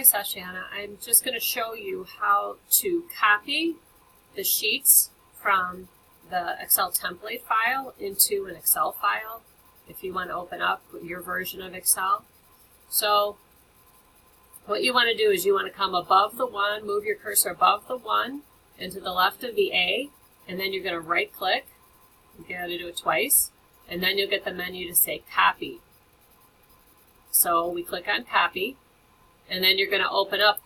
Hi, Sashiana. I'm just going to show you how to copy the sheets from the Excel template file into an Excel file if you want to open up your version of Excel. So what you want to do is you want to come above the 1, move your cursor above the 1 and to the left of the A, and then you're going to right click. You got to do it twice, and then you'll get the menu to say copy. So we click on copy, and then you're going to open up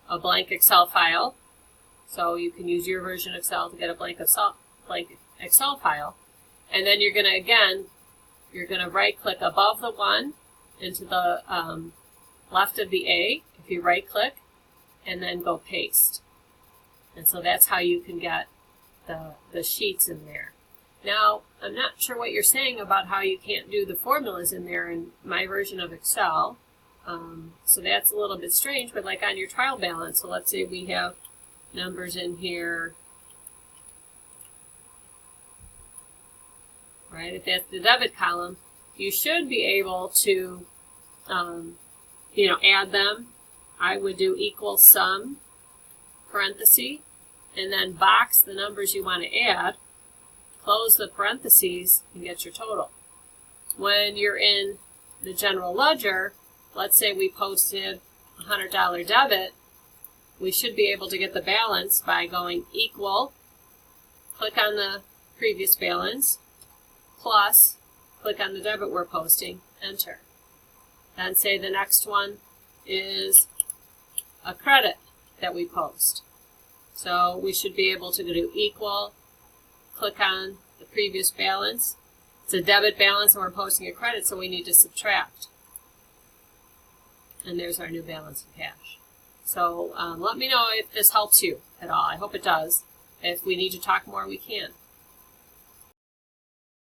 a blank Excel file. So you can use your version of Excel to get a blank Excel file. And then you're going to right click above the 1 into the left of the A if you right click, and then go paste. And so that's how you can get the sheets in there. Now, I'm not sure what you're saying about how you can't do the formulas in there in my version of Excel. So that's a little bit strange, but like on your trial balance, so let's say we have numbers in here, right? If that's the debit column, you should be able to, add them. I would do equal sum, parenthesis, and then box the numbers you want to add, close the parentheses, and get your total. When you're in the general ledger, let's say we posted a $100 debit, we should be able to get the balance by going equal, click on the previous balance, plus, click on the debit we're posting, enter. Then say the next one is a credit that we post. So we should be able to do equal, click on the previous balance. It's a debit balance and we're posting a credit, so we need to subtract. And there's our new balance in cash. So let me know if this helps you at all. I hope it does. If we need to talk more, we can.